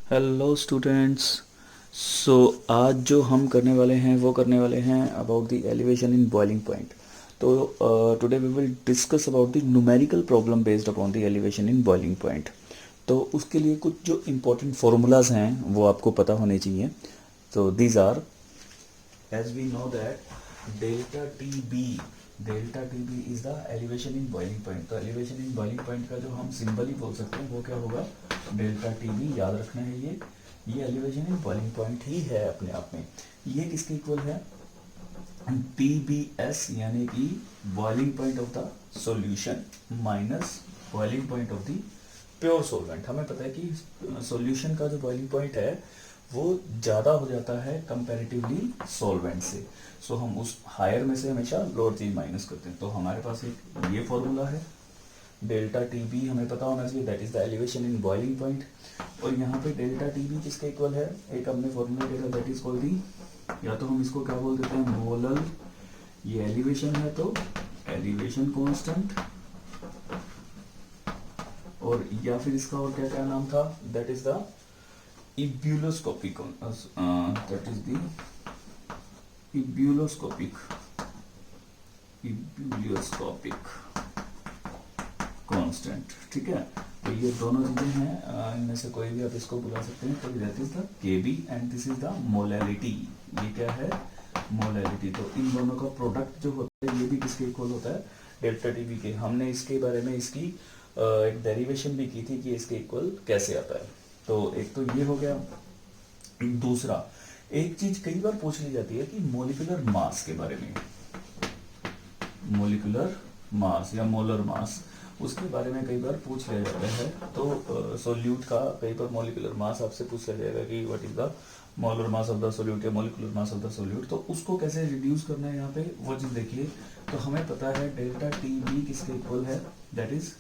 Hello students. सो आज जो हम करने वाले हैं वो करने वाले हैं about the elevation in boiling point. तो today we will discuss about the numerical problem based upon the elevation in boiling point. तो उसके लिए कुछ जो इम्पोर्टेंट फार्मूलाज हैं वो आपको पता होने चाहिए। तो these are, as we know that delta TB is the elevation in boiling point। तो elevation in boiling point का जो हम सिंबल ही बोल सकते हैं वो क्या होगा, डेल्टा TB। याद रखना है ये elevation in boiling point ही है अपने आप में। ये किसके इक्वल है, TBS यानी कि boiling point of the solution minus boiling point of the pure solvent. हमें पता है कि सॉल्यूशन का जो बॉइलिंग पॉइंट है वो ज़्यादा हो जाता है कंपैरेटिवली सॉल्वेंट से। सो हम उस हायर में से हमेशा लोअर चीज माइनस करते हैं। तो हमारे पास एक ये फॉर्मूला है, डेल्टा TB हमें पता होना चाहिए, that is the elevation in boiling point. और यहाँ पे डेल्टा TB किसके इक्वल है, एक हमने फॉर्मूला देखा दैट इज कॉल्ड दी, या तो हम इसको क्या बोल देते हैं, मोलल। ये एलिवेशन है तो एलिवेशन कांस्टेंट, और या फिर इसका और क्या क्या नाम था, that is the ebuloscopic, that is the ebuloscopic constant. ठीक है, तो ये दोनों चीजें हैं, इनमें से कोई भी आप इसको बुला सकते हैं। तो that is the KB and this is the molality. ये क्या है, मोलैलिटी। तो इन दोनों का प्रोडक्ट जो होता है ये भी किसके इक्वल होता है, डेल्टा TB के। हमने इसके बारे में इसकी एक डेरिवेशन भी की थी कि इसके इक्वल कैसे आता है। तो एक तो ये हो गया। दूसरा, एक चीज कई बार पूछ ली जाती है कि मोलिकुलर मास के बारे में, मोलिकुलर मास या मोलर मास, उसके बारे में कई बार पूछ लिया जाता है। तो सोल्यूट का कई बार मोलिकुलर मास आपसे पूछ लिया जाएगा कि what is the molar mass of the solute या molecular mass of the solute. तो उसको कैसे रिड्यूस करना है यहाँ पे वो चीज देखिए। तो हमें पता है डेल्टा TB किसके इक्वल है, दैट इज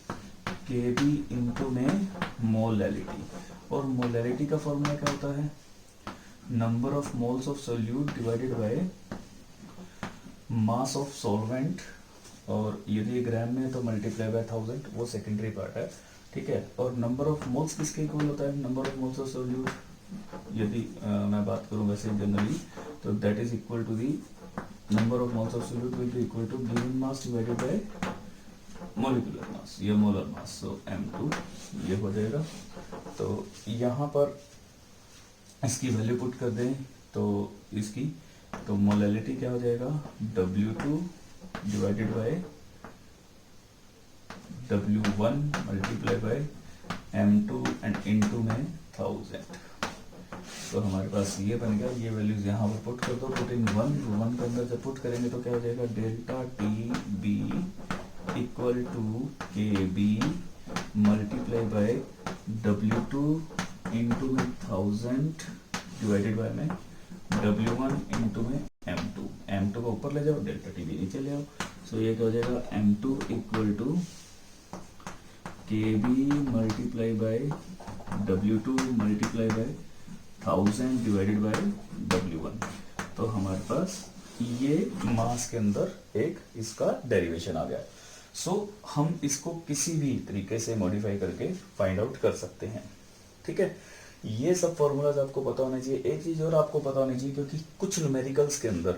KB इंटू में मोलैलिटी। और मोलैलिटी का फॉर्मूला क्या होता है, number of moles of solute divided by mass of solvent, और यदि ग्राम में तो मल्टीप्लाई बाय 1000, वो सेकेंडरी पार्ट है। ठीक है, और नंबर ऑफ मोल्स किसके इक्वल होता है, number of moles of solute. यदि मैं बात करूं वैसे जनरली, तो that is equal to the number of moles of solute will be equal to given mass divided by molecular mass या मोलर मास। सो M2 ये हो जाएगा। तो यहाँ पर इसकी वैल्यू पुट कर दें तो इसकी, तो मोलैलिटी क्या हो जाएगा, W2 divided by W1 multiply by M2 and into में 1000। तो हमारे पास ये बन गया। ये वैल्यूज यहाँ पर पुट कर दो, पुट इन 1 के अंदर जब पुट करेंगे तो क्या हो जाएगा, delta TB equal to KB multiply by W2 into में 1000 डिवाइडेड बाय में W1 इंटू में M2 को ऊपर ले जाओ, डेल्टा TB नीचे ले आओ। सो ये क्या हो जाएगा, M2 equal to KB multiply by W2 multiply by 1000 divided by W1। तो हमारे पास ये मास के अंदर एक इसका डेरिवेशन आ गया। सो हम इसको किसी भी तरीके से मॉडिफाई करके फाइंड आउट कर सकते हैं। ठीक है, ये सब फॉर्मूलाज आपको पता होना चाहिए। एक चीज और आपको पता होनी चाहिए, क्योंकि कुछ न्यूमेरिकल्स के अंदर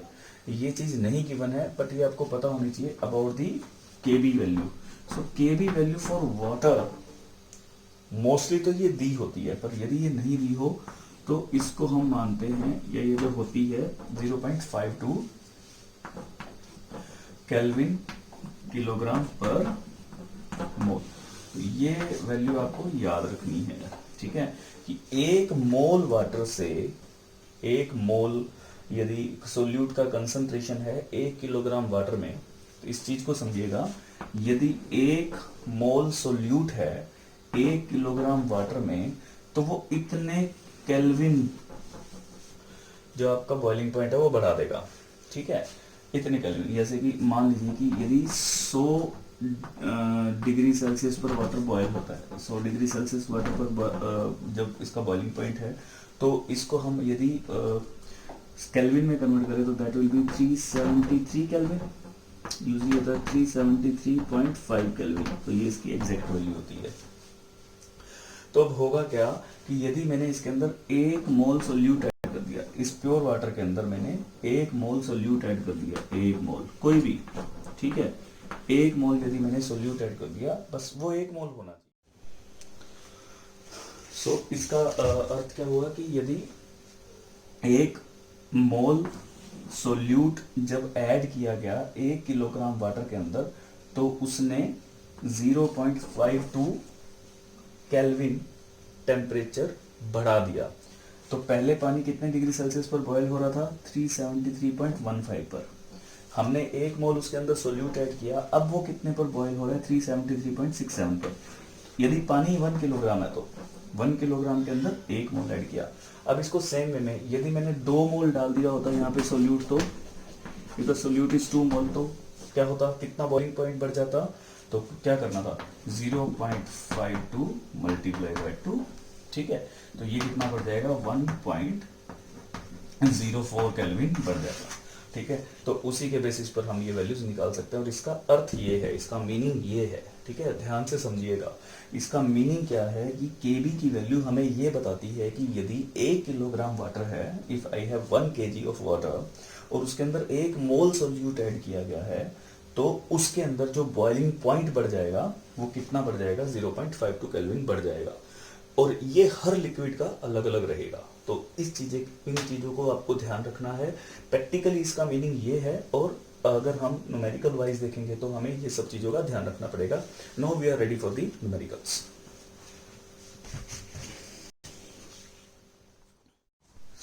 ये चीज नहीं गिवन है, बट ये आपको पता होनी चाहिए about the KB value. So KB value for water mostly तो ये दी होती है, पर यदि ये नहीं दी हो तो इसको हम मानते हैं, या ये जो होती है 0.52 केल्विन किलोग्राम पर मोल। तो ये वैल्यू आपको याद रखनी है। ठीक है, कि एक मोल वाटर से, एक मोल यदि सोल्यूट का कंसंट्रेशन है 1 किलोग्राम वाटर में, तो इस चीज को समझिएगा, यदि 1 मोल सोल्यूट है 1 किलोग्राम वाटर में, तो वो इतने केल्विन जो आपका बॉइलिंग पॉइंट है वो बढ़ा देगा। ठीक है, इतने केल्विन, जैसे कि मान लीजिए कि यदि 100 डिग्री सेल्सियस पर वाटर बॉयल होता है, 100 डिग्री सेल्सियस वाटर पर जब इसका बॉइलिंग पॉइंट है, तो इसको हम यदि केल्विन में कन्वर्ट करें तो that will B 373 kelvin. Usually होता है 373.5 केल्विन। तो ये इसकी एग्जैक्ट वैल्यू होती है। तो अब होगा क्या कि यदि मैंने इसके अंदर 1 मोल सोल्यूट ऐड कर दिया, इस प्योर वाटर के अंदर मैंने 1 मोल सोल्यूट ऐड कर दिया, 1 मोल कोई भी, ठीक है, 1 मोल यदि मैंने सोल्यूट ऐड कर दिया, बस वो 1 मोल होना चाहिए। सो इसका अर्थ क्या हुआ कि यदि 1 मोल सोल्यूट जब ऐड किया गया 1 किलोग्राम वाटर के अंदर, तो उसने 0.52 केल्विन टेम्परेचर बढ़ा दिया। तो पहले पानी कितने डिग्री सेल्सियस पर बॉयल हो रहा था? 373.15 पर। हमने 1 मोल उसके अंदर सोल्यूट ऐड किया, अब वो कितने पर बॉयल हो रहा है? 373.67 पर। यदि पानी 1 किलोग्राम है तो 1 किलोग्राम के अंदर 1 मोल ऐड किया। अब इसको सेम वे में यदि मैंने 2 मोल डाल दिया होता यहाँ पे सोल्यूट, तो इधर सोल्यूट इज 2 मोल, तो क्या होता? कितना बॉइलिंग पॉइंट बढ़ जाता? तो क्या करना था? 0.52 मल्टीप्लाई बाई 2, ठीक है, तो ये कितना बढ़ जाएगा? 1.04 केल्विन बढ़ जाएगा, ठीक है। तो उसी के बेसिस पर हम ये वैल्यूज निकाल सकते हैं, और इसका अर्थ ये है, इसका मीनिंग ये है, ठीक है, ध्यान से समझिएगा। इसका मीनिंग क्या है कि केबी की वैल्यू हमें ये बताती है कि यदि 1 किलोग्राम वाटर है, if I have 1 kg of water, और उसके अंदर 1 मोल सोल्यूट ऐड किया गया है, तो उसके अंदर जो बॉइलिंग पॉइंट बढ़ जाएगा वो कितना बढ़ जाएगा? 0.52 केल्विन बढ़ जाएगा। और ये हर लिक्विड का अलग अलग रहेगा। तो इन चीज़ों को आपको ध्यान रखना है। प्रैक्टिकली इसका मीनिंग ये है, और अगर हम न्यूमेरिकल वाइज देखेंगे तो हमें ये सब चीज़ों का ध्यान रखना पड़ेगा। Now we are ready for the numericals.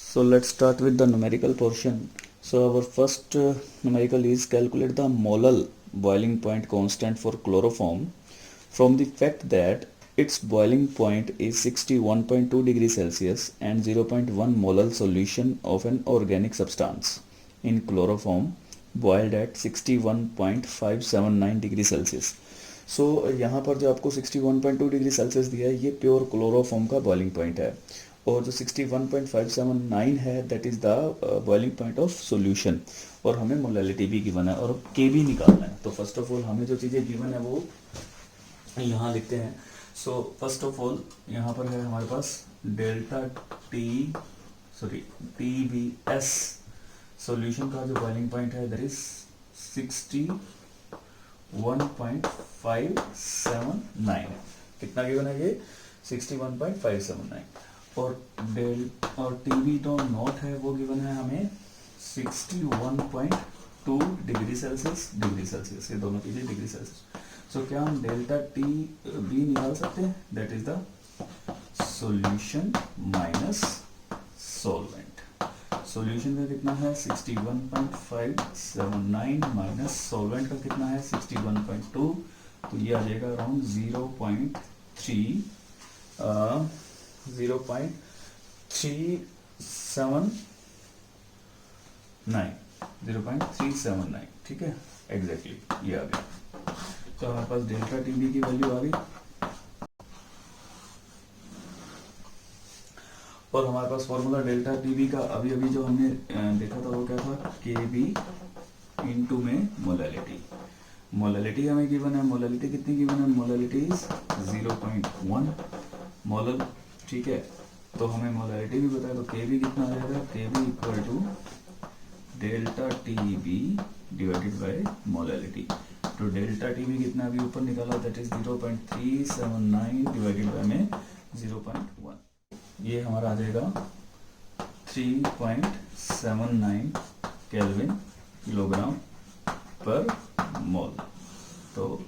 So let's start with the numerical portion. So our first numerical is calculate the molal boiling point constant for chloroform from the fact that its boiling point is 61.2 degrees Celsius and 0.1 molal solution of an organic substance in chloroform boiled at 61.579 degree Celsius. So यहाँ पर जो आपको 61.2 degree Celsius दिया है, ये pure chloroform का boiling point है, और जो 61.579 है that is the boiling point of solution, और हमें मोलैलिटी भी गिवन है, और के भी निकालना है। तो फर्स्ट ऑफ ऑल हमें जो चीज़ें गिवन है वो यहाँ लिखते हैं। सो फर्स्ट ऑफ ऑल यहाँ पर है हमारे पास delta T B S solution का जो बॉइलिंग पॉइंट है दैट इज 61.579। कितना गिवन है ये? 61.579। और टी बी तो नॉट है, वो गिवन है हमें 61.2 डिग्री सेल्सियस, ये दोनों चीजें डिग्री सेल्सियस। सो क्या हम डेल्टा टी बी निकाल सकते हैं? That is the solution minus solvent. Solution का कितना है? 61.579 माइनस सॉल्वेंट का कितना है? 61.2, तो ये आ जाएगा अराउंड 0.379, ठीक है, एग्जैक्टली ये आ गया। तो हमारे पास डेल्टा टी बी की वैल्यू आ गई, और हमारे पास फॉर्मूला डेल्टा टी बी का अभी अभी जो हमने देखा था वो क्या था? के बी इंटू में मोलैलिटी हमें गिवन है। मोलैलिटी कितनी गिवन है? मोलैलिटी इज 0.1 मोलल, ठीक है। तो हमें मोलैलिटी भी बताया, तो के बी कितना आ जाएगा? K B equal to delta T B divided by molality. तो डेल्टा टी बी कितना अभी ऊपर निकाला, दैट इज 0.379 डिवाइडेड बाय में 0.1, ये हमारा आ जाएगा 3.79 केल्विन किलोग्राम पर मोल। तो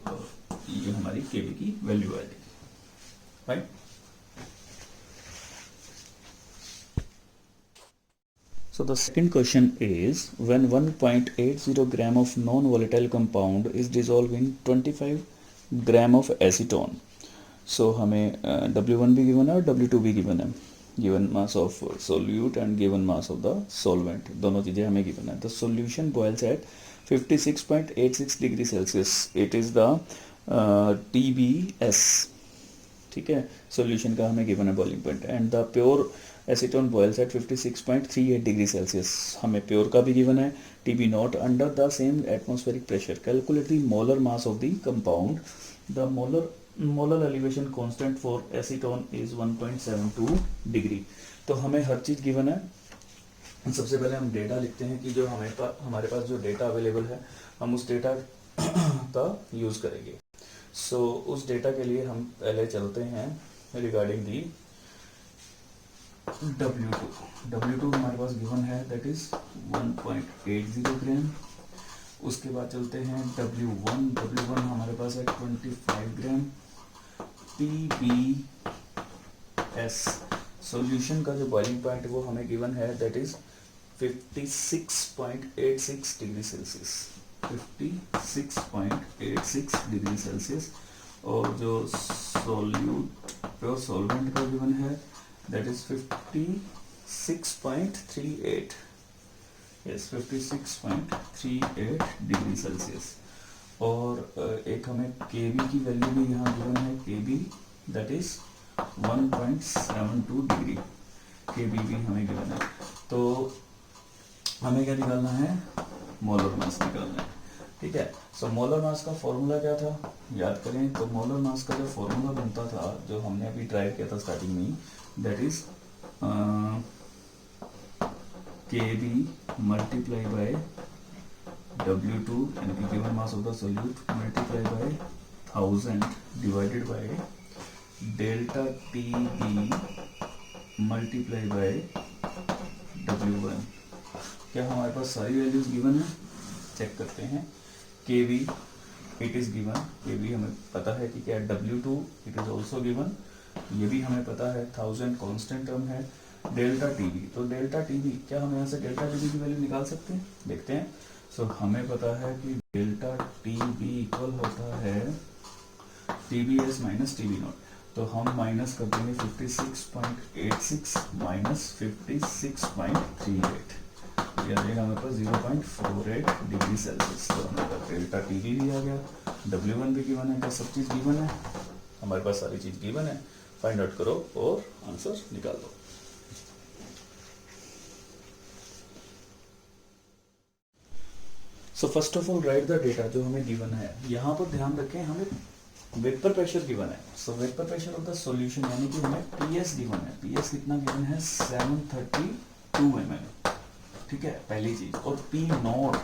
ये हमारी केबी की वैल्यू आ जाएगी, right. So the second question is, when 1.80 gram of non-volatile compound is dissolved in 25 gram of acetone, so हमें W1 भी given है और W2 भी given है, given mass of solute and given mass of the solvent, दोनों चीज़ें हमें given है। The solution boils at 56.86 degree Celsius, it is the TBS, ठीक है, सॉल्यूशन का हमें गिवन है boiling point, and the pure acetone boils at 56.38 degree Celsius, हमें प्योर का भी गिवन है, TB not under the same atmospheric pressure. Calculate the molar mass of the compound. The molar molar elevation constant for acetone is 1.72 degree. तो हमें हर चीज़ given है। सबसे पहले हम डेटा लिखते हैं कि जो हमारे पास जो डेटा अवेलेबल है हम उस डेटा का यूज़ करेंगे। सो उस डेटा के लिए हम पहले चलते हैं रिगार्डिंग दी W2 हमारे पास गिवन है दैट इज 1.80 ग्राम। उसके बाद चलते हैं W1 हमारे पास है 25 ग्राम। PBS सॉल्यूशन का जो बॉइलिंग पॉइंट वो हमें गिवन है that is 56.86 degree Celsius, 56.86 degree Celsius. और जो प्योर सॉल्वेंट का गिवन है that is 56.38, yes 56.38 degree Celsius. और एक हमें Kb की वैल्यू भी यहाँ गिवन है, Kb that is 1.72 degree, Kb भी हमें गिवन है। तो हमें क्या निकालना है, मोलर मास निकालना है, ठीक है। सो मोलर मास का फॉर्मूला क्या था, याद करें तो मोलर मास का जो फॉर्मूला बनता था जो हमने अभी ड्राइव किया था स्टार्टिंग में, that is Kb multiply by W2 यानी कि given mass of the solute multiply by 1000 divided by delta TB multiply by W1। क्या हमारे पास सारी वैल्यूज गिवन है, चेक करते हैं। Kb it is given, Kb हमें पता है कि क्या, W2 it is also given, ये भी हमें पता है, 1000 कांस्टेंट टर्म है। डेल्टा TB, तो डेल्टा TB क्या हम यहाँ से डेल्टा TB की वैल्यू निकाल सकते हैं, देखते हैं। सो हमें पता है कि डेल्टा TB इक्वल होता है TBS माइनस TB नॉट। तो हम माइनस कर देंगे 56.86 माइनस 56.38, यह देगा हमेरे पास 0.48 डिग्री सेल्सियस। तो हमारे पास डेल्टा TB भी आ गया, W1 भी गिवन है, क्या सब चीज़ गिवन है, हमारे पास सारी चीज़ गिवन है। फाइंड आउट करो और आंसर निकाल दो। सो first of all right the data जो हमें गिवन है। यहाँ पर ध्यान रखें हमें वेपर प्रेशर गिवन है। सो vapour pressure of the solution यानी कि हमें PS गिवन है। PS कितना गिवन है, 732 ml, ठीक है, पहली चीज। और P नॉट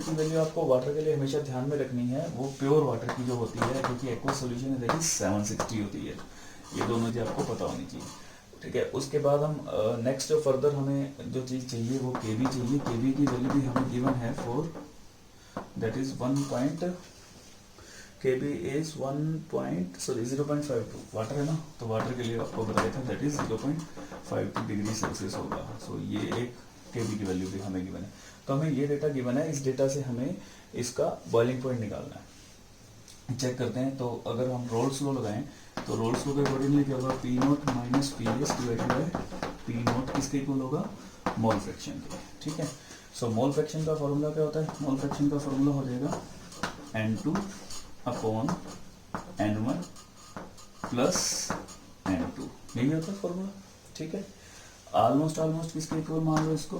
की वैल्यू आपको वाटर के लिए हमेशा ध्यान में रखनी है, वो प्योर वाटर की जो होती है, क्योंकि एक्वा सॉल्यूशन है देखिए 760 होती है, ये दोनों चीज आपको पता होनी चाहिए, ठीक है। उसके बाद हम नेक्स्ट जो फर्दर हमें जो चीज चाहिए वो Kb चाहिए। Kb की वैल्यू भी हमें गिवन है फॉर दैट इज 0.52 वाटर है ना, तो वाटर के लिए आपको बताया था दैट इज 0.52 डिग्री सेल्सियस होगा। सो ये एक Kb की वैल्यू भी हमें गिवन है। तो हमें ये डेटा गिवन है, इस डेटा से हमें इसका बॉइलिंग पॉइंट निकालना है। चेक करते हैं, तो अगर हम रोल्स लॉ लगाएं तो रोल्स लॉ के अकॉर्डिंगली क्या होगा, P not minus PS divided by P not किसके इक्वल होगा, मोल फ्रैक्शन के, ठीक है। सो मोल फ्रैक्शन का फॉर्मूला क्या होता है, मोल फ्रैक्शन का फॉर्मूला हो जाएगा N2 upon N1 plus N2, यही होता है फॉर्मूला, ठीक है। ऑलमोस्ट किसके इक्वल मान लो इसको,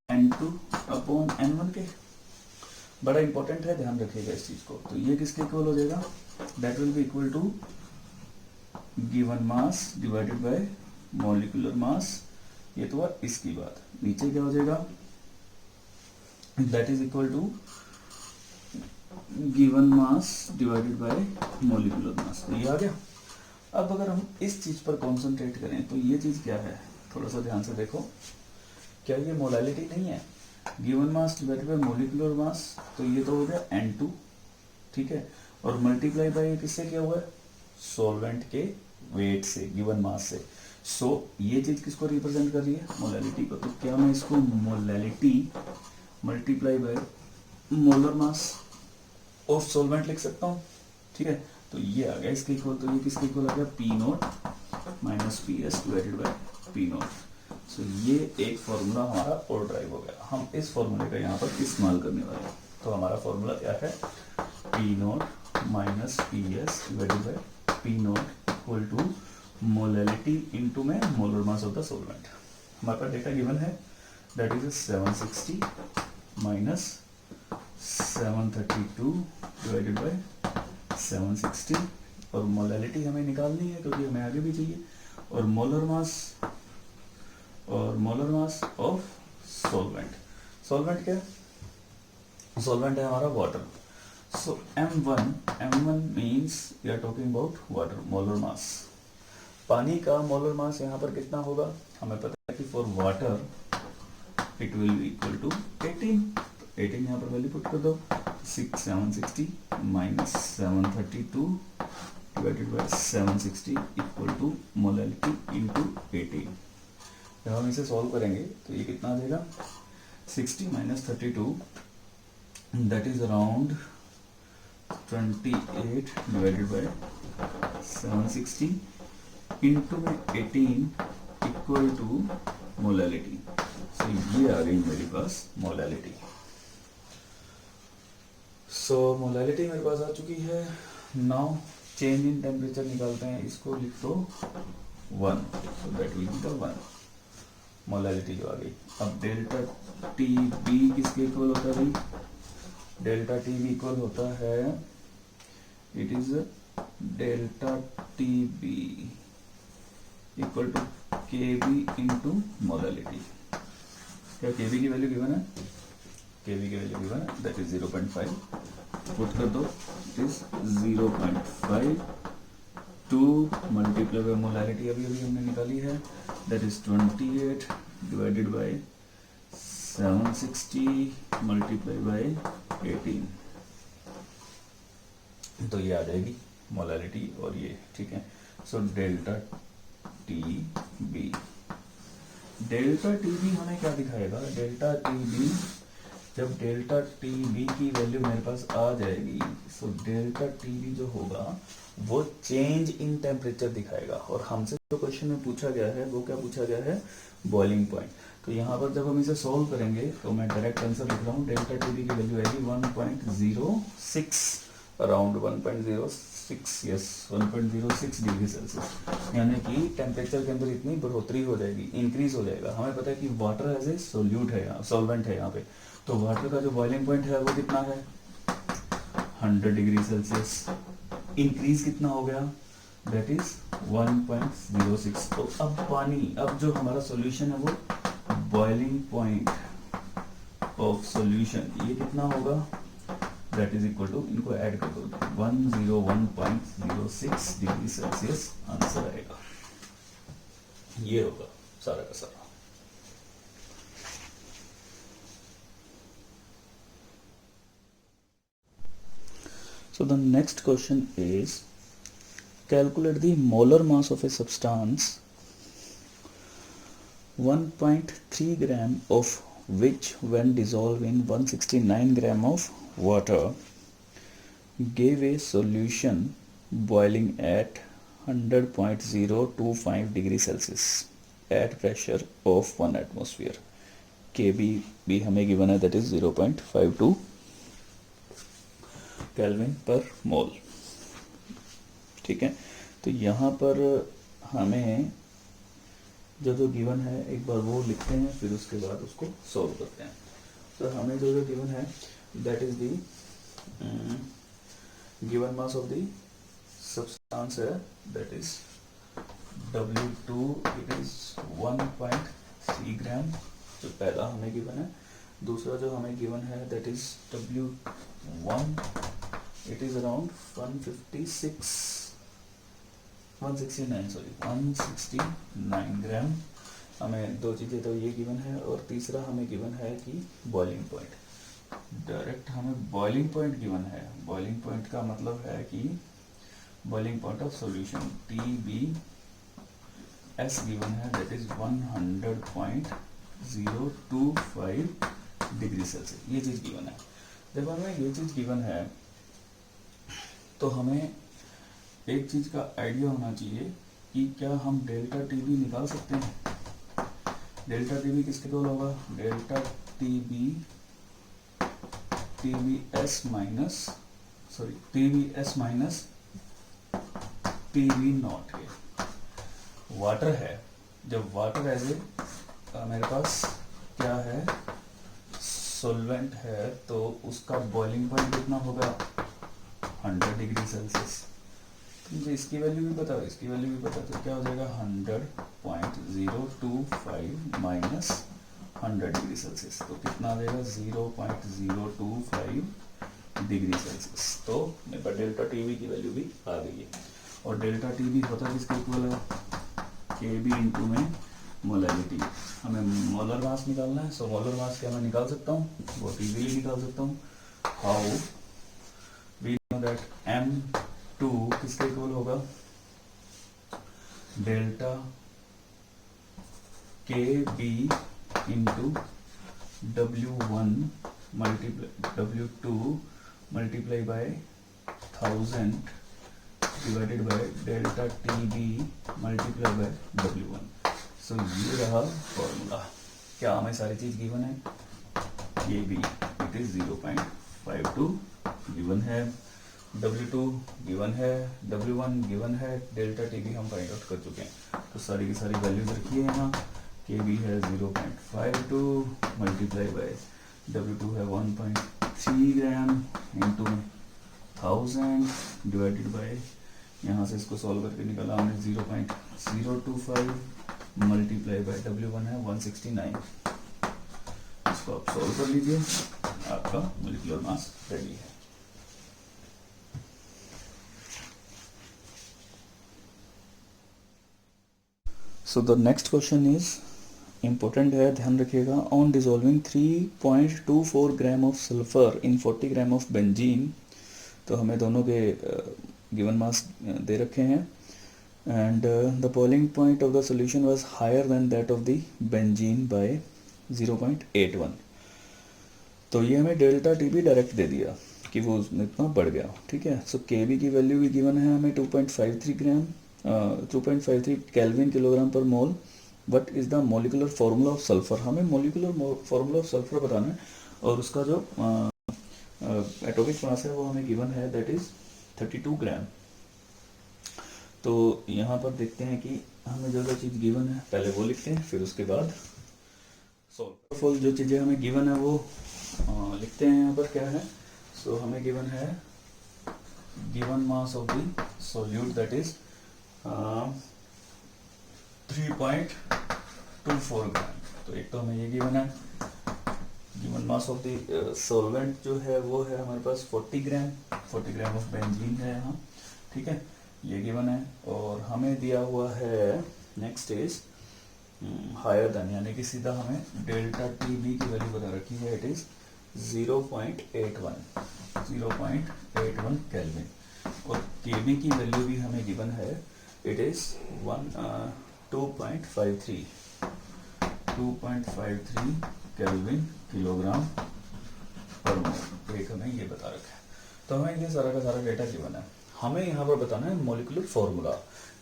N2 अपॉन N1 के, बड़ा इंपॉर्टेंट है, ध्यान रखिएगा इस चीज को। तो ये किसके इक्वल हो जाएगा, that will be equal to given mass divided by molecular mass, ये तो बात इसकी बात। नीचे क्या हो जाएगा, that is equal to given mass divided by molecular mass, तो ये आ गया। अब अगर हम इस चीज पर कॉन्सेंट्रेट करें तो ये चीज क्या है, थोड़ा सा ध्यान से देखो, क्या ये मोलालिटी नहीं है, given mass divided by molecular mass, तो ये तो हो गया N2, ठीक है। और मल्टीप्लाई बाय किससे किया हुआ है, सॉल्वेंट के वेट से, गिवन मास से। सो ये चीज किसको रिप्रेजेंट कर रही है, मोलालिटी को। तो क्या मैं इसको molality multiply by molar mass of solvent लिख सकता हूँ, ठीक है। तो ये आ गया इसके इक्वल, तो ये किसके इक्वल आ गया, P not minus PS divided by P not. So ये एक फॉर्मूला हमारा और ड्राइव हो गया। हम इस फॉर्मूले का यहाँ पर इस्तेमाल करने वाले हैं। तो हमारा फॉर्मूला क्या है, P not minus PS divided by P not equal to molality into में molar mass of the solvent. हमारे पास डेटा गिवन है that is 760 minus 732 divided by 760 और मोलैलिटी हमें निकालनी है क्योंकि हमें आगे भी चाहिए, और molar mass of solvent. Solvent क्या है? सॉल्वेंट है हमारा water. So M1 means we are talking about water, molar mass. पानी का मोलर मास यहाँ पर कितना होगा? हमें पता है कि for water it will be equal to 18। 18 यहाँ पर वैल्यू पुट कर दो, 760 minus 732 divided by 760 equal to molality into 18। जब हम इसे सॉल्व करेंगे तो ये कितना आ जाएगा? 60 minus 32 that is around 28 divided by 760 into में 18 इक्वल टू मोलैलिटी। सो ये आ गई मेरे पास मोलैलिटी। सो मोलैलिटी मेरे पास आ चुकी है। नाउ चेंज इन टेम्परेचर निकालते हैं, इसको लिख दो 1, so that will be the 1 molality जो आ गई। अब डेल्टा टी बी किसके इक्वल होता है भाई? डेल्टा टी बी इक्वल होता है, it is delta T B equal to K B into molality. क्या के बी की वैल्यू गिवन है? के बी की वैल्यू गिवन है, दैट इज 0.5 पुट कर दो, it is 0.5 to multiply by molality अभी हमने निकाली है, that is 28 divided by 760 multiply by 18। तो ये आ जाएगी मोलैलिटी और ये, ठीक है। सो डेल्टा टी बी हमें क्या दिखाएगा? डेल्टा टी बी, जब डेल्टा टी बी की वैल्यू मेरे पास आ जाएगी, सो डेल्टा टी बी जो होगा वो चेंज इन टेम्परेचर दिखाएगा। और हमसे जो क्वेश्चन में पूछा गया है वो क्या पूछा गया है? Boiling point. तो यहाँ पर जब हम इसे सॉल्व करेंगे तो मैं डायरेक्ट आंसर लिख रहा हूँ, डेल्टा टी बी की वैल्यू आएगी 1.06, अराउंड 1.06, यस 1.06 डिग्री सेल्सियस। यानी कि टेम्परेचर के अंदर इतनी बढ़ोतरी हो जाएगी, इंक्रीज हो जाएगा। हमें पता है कि वाटर एज ए सोल्यूट है, यहाँ सॉल्वेंट है यहाँ पे, तो वाटर का जो बॉइलिंग पॉइंट है वो कितना है? 100 डिग्री सेल्सियस। इंक्रीज कितना हो गया? That is 1.06। तो अब पानी, अब जो हमारा सॉल्यूशन है वो बॉइलिंग पॉइंट ऑफ सॉल्यूशन ये कितना होगा? दैट इज इक्वल टू, इनको ऐड कर दो, 101.06 डिग्री सेल्सियस आंसर आएगा। ये होगा सारा का सारा। So the next question is, calculate the molar mass of a substance 1.3 gram of which when dissolved in 169 gram of water gave a solution boiling at 100.025 degree Celsius at pressure of 1 atmosphere. Kb भी हमें given है, that is 0.52 kelvin पर मोल। ठीक है, तो यहाँ पर हमें जो गिवन है एक बार वो लिखते हैं, फिर उसके बाद उसको सॉल्व करते हैं। तो हमें जो गिवन है that is the given mass of the substance है, that is W2, it is 1.3 gram जो पहला हमें गिवन है। दूसरा जो हमें गिवन है that is W1, it is around 169 ग्राम। हमें दो चीज़ें तो ये गिवन है, और तीसरा हमें गिवन है कि बॉइलिंग पॉइंट। डायरेक्ट हमें बॉइलिंग पॉइंट गिवन है। बॉइलिंग पॉइंट का मतलब है कि boiling point of solution TBS given है, दैट इज 100.025 डिग्री सेल्सियस। ये चीज़ गिवन है। जब हमें ये चीज़ गिवन है तो हमें एक चीज़ का आइडिया होना चाहिए कि क्या हम डेल्टा टीबी निकाल सकते हैं। डेल्टा टीबी किसके इक्वल होगा? Delta TBS minus TB naught है। वाटर है, जब वाटर एज ए मेरे पास क्या है, सॉल्वेंट है, तो उसका बॉइलिंग पॉइंट कितना होगा? 100 डिग्री सेल्सियस। तो मुझे इसकी वैल्यू भी पता है, इसकी वैल्यू भी पता है, तो क्या हो जाएगा 100.025 माइनस 100 डिग्री सेल्सियस, तो कितना आ जाएगा 0.025 डिग्री सेल्सियस। तो मेरे पास डेल्टा टीवी की वैल्यू भी आ गई है। और डेल्टा टीवी होता है किसके इक्वल है, के बी इंटू में मोलैलिटी। हमें मोलर मास निकालना है, सो मोलर मास क्या मैं निकाल सकता हूँ, बहुत इजीली निकाल सकता हूँ। How we know that M2 किसके इक्वल होगा, delta K B into W1 multiply W2 multiply by 1000 divided by delta TB multiply by W1। So ये रहा फॉर्मूला। क्या हमें सारी चीज गिवन है, के बी इट इज 0.52 गिवन है, W2 गिवन है, W1 गिवन है, डेल्टा TB हम फाइंड आउट कर चुके हैं। तो सारी की सारी वैल्यूज रखिए यहाँ। के बी है 0.52 मल्टीप्लाई बाय W2 है 1.3 ग्राम इंटू 1000 डिवाइडेड बाय, यहाँ से इसको सॉल्व करके निकाला हमने 0.025 मल्टीप्लाई बाय W1 है 169। इसको आप सॉल्व कर लीजिए, आपका मोलिकुलर मास रेडी है। So the next question is important है, ध्यान रखिएगा। On dissolving 3.24 gram of sulphur in 40 gram of benzene, तो हमें दोनों के गिवन मास दे रखे हैं, and the boiling point of the solution was higher than that of the benzene by 0.81। तो ये हमें डेल्टा टीबी डायरेक्ट दे दिया कि वो इतना बढ़ गया, ठीक है। सो के बी की वैल्यू भी गिवन है हमें 2.53 ग्राम 2.53 kelvin kilogram per mole. What is the molecular formula of sulphur, हमें मोलिकुलर फॉर्मूला ऑफ सल्फर बताना है, और उसका जो एटॉमिक मास है वो हमें गिवन है, दैट इज 32 ग्राम। तो यहाँ पर देखते हैं कि हमें जो जो चीज़ गिवन है पहले वो लिखते हैं, फिर उसके बाद सॉल्व जो चीज़ें हमें गिवन है वो लिखते हैं। यहाँ पर क्या है, सो हमें गिवन है given mass of the solute that is 3.24 ग्राम। तो एक तो हमें ये गिवन है, given mass of the solvent जो है वो है हमारे पास 40 ग्राम ऑफ बेंजीन है यहाँ, ठीक है, ये गिवन है। और हमें दिया हुआ है नेक्स्ट इज हायर देन, यानी कि सीधा हमें डेल्टा टीबी की वैल्यू बता रखी है, इट इज 0.81 केल्विन। और केबी की वैल्यू भी हमें गिवन है, it is 2.53 kelvin kilogram per मोल। एक हमें ये बता रखा है। तो हमें ये सारा का सारा डेटा गिवन है। हमें यहाँ पर बताना है मॉलिक्यूलर फॉर्मूला,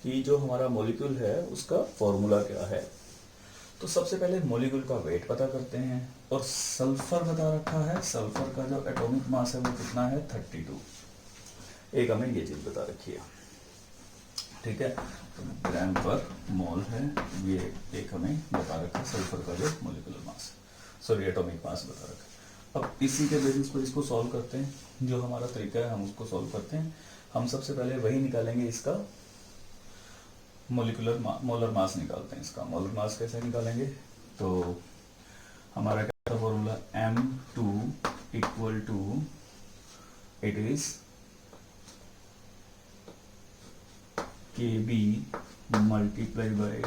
कि जो हमारा मॉलिक्यूल है उसका फॉर्मूला क्या है। तो सबसे पहले मॉलिक्यूल का वेट पता करते हैं, और सल्फर बता रखा है, सल्फर का जो एटॉमिक मास है वो कितना है 32। एक हमें ये चीज बता रखी है, ठीक है, तो ग्राम पर मोल है, ये एक हमें बता रखा है सल्फर का जो molecular mass, sorry atomic mass बता रखा है। अब इसी के बेसिस पर इसको सॉल्व करते हैं, जो हमारा तरीका है हम उसको सॉल्व करते हैं। हम सबसे पहले वही निकालेंगे, इसका मोलर मास निकालते हैं। इसका मोलर मास कैसे निकालेंगे, तो हमारा क्या था formula, M2 equal to it is KB multiply by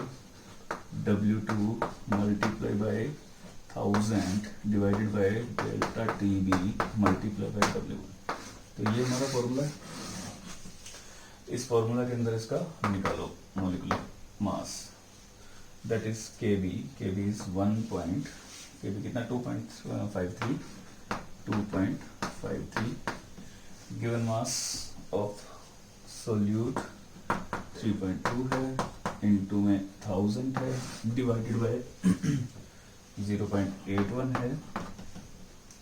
W2 multiply by 1000 divided by delta TB multiply by W1। तो ये हमारा फॉर्मूला है। इस फॉर्मूला के अंदर इसका निकालो molecular mass, that is KB is 1 point, KB कितना 2.53 गिवन मास ऑफ सोल्यूट 3.2 है, इनटू में 1000 है, डिवाइडेड बाय 0.81 है,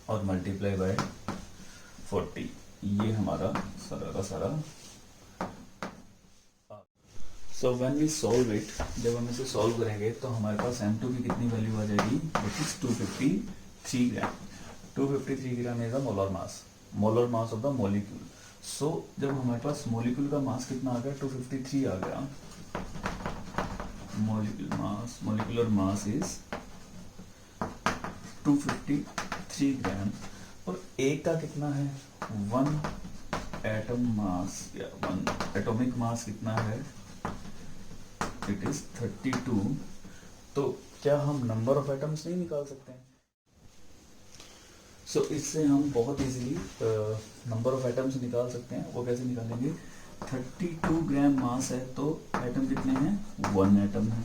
और मल्टीप्लाई बाय 40। ये हमारा सारा का सारा। So when we solve it, जब हम इसे सॉल्व करेंगे तो हमारे पास M2 की कितनी वैल्यू आ जाएगी, which is 253 gram. 253 gram is the molar mass of the molecule. So जब हमारे पास मॉलिक्यूल का मास कितना आ गया, 253 आ गया, molecular mass is 253 ग्राम, और एक का कितना है, 1 एटम मास या 1 एटॉमिक मास कितना है, इट इज 32। तो क्या हम नंबर ऑफ एटम्स नहीं निकाल सकते हैं? सो इससे हम बहुत इजीली नंबर ऑफ एटम्स निकाल सकते हैं। वो कैसे निकालेंगे, 32 ग्राम मास है तो एटम कितने हैं, 1 एटम है,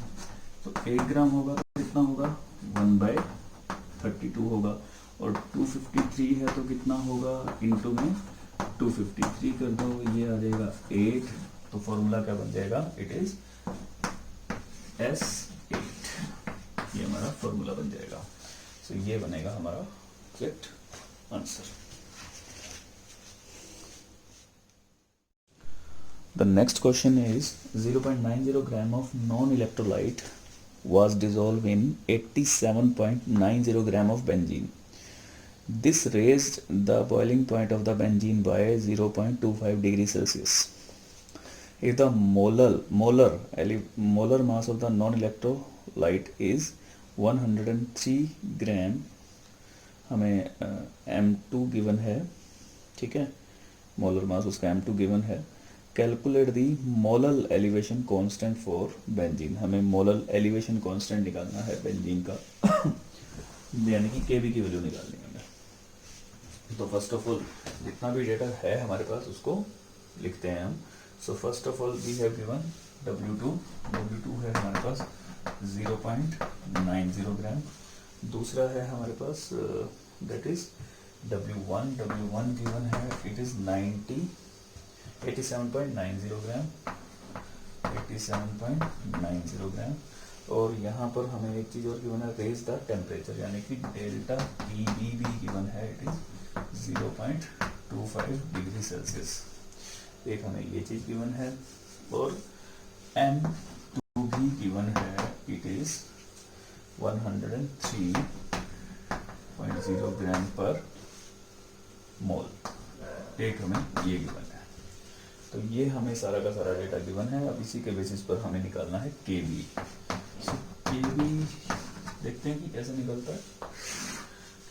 तो 1 ग्राम होगा तो कितना होगा, 1/32 होगा, और 253 है तो कितना होगा, इनटू में 253 कर दो, ये आ जाएगा 8, तो फॉर्मूला क्या बन जाएगा, इट इज S8, ये हमारा फॉर्मूला बन जाएगा। सो ये बनेगा हमारा correct answer. The next question is 0.90 gram of non-electrolyte was dissolved in 87.90 gram of benzene. This raised the boiling point of the benzene by 0.25 degrees Celsius. If the molar mass of the non-electrolyte is 103 gram, हमें M2 given है, ठीक है, molar mass उसका M2 given है। Calculate the molar elevation constant for benzene, हमें molar elevation constant निकालना है benzene का यानी कि Kb की वैल्यू निकालनी है। तो फर्स्ट ऑफ ऑल जितना भी डेटा है हमारे पास उसको लिखते हैं हम। So first of all we have given W2 है हमारे पास 0.90 ग्राम। दूसरा है हमारे पास दैट इज W1 गिवन है, इट इज 87.90 ग्राम, 87.90 ग्राम। और यहाँ पर हमें एक चीज और गिवन है, रेज द टेम्परेचर, यानी कि डेल्टा TB भी गिवन है, इट इज 0.25 डिग्री सेल्सियस। एक हमें ये चीज गिवन है, और M2 भी गिवन है, इट इज 103.0 ग्राम पर मोल, एक हमें ये गिवन है। तो ये हमें सारा का सारा डेटा गिवन है। अब इसी के बेसिस पर हमें निकालना है Kb। Kb देखते हैं कि कैसे निकलता है।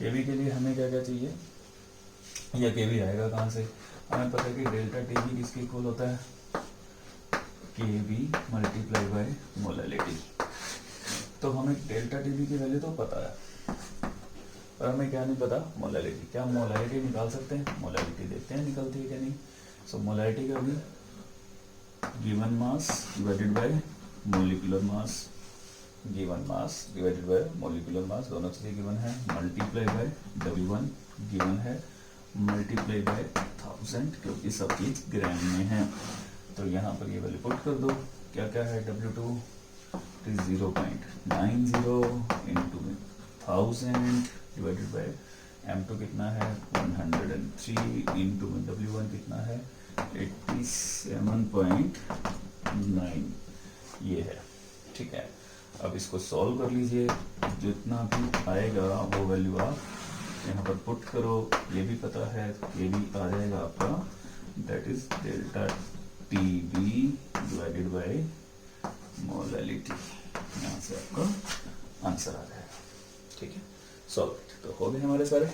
Kb के लिए हमें क्या क्या चाहिए, या Kb आएगा कहाँ से, हमें पता है कि डेल्टा Tb किसके इक्वल होता है, Kb मल्टीप्लाई बाय मोलैलिटी। तो हमें डेल्टा Tb की वैल्यू तो पता है, पर हमें क्या नहीं पता, मोलैलिटी। क्या मोलैलिटी निकाल सकते हैं, मोलैलिटी देखते हैं निकलती है क्या नहीं। सो मोलैलिटी का भी given mass divided by molecular mass, given mass divided by molecular मास, दोनों चीजें गिवन है, मल्टीप्लाई बाय W1 गिवन है, मल्टीप्लाई बाय 1000, क्योंकि सब चीज ग्राम में है। तो यहाँ पर ये वैल्यू पुट कर दो, क्या क्या है, W2 is 0.90 into 1000 divided bye M2 कितना है, 103 into W1 कितना है, 87.9, ये है, ठीक है। अब इसको सॉल्व कर लीजिए, जितना भी आएगा वो वैल्यू आप यहाँ पर पुट करो। ये भी पता है, ये भी आ जाएगा आपका, that is delta TB divided by molality. यहाँ से आपका आंसर आ जाएगा, ठीक है। सॉल्व। तो हो गए हमारे सारे।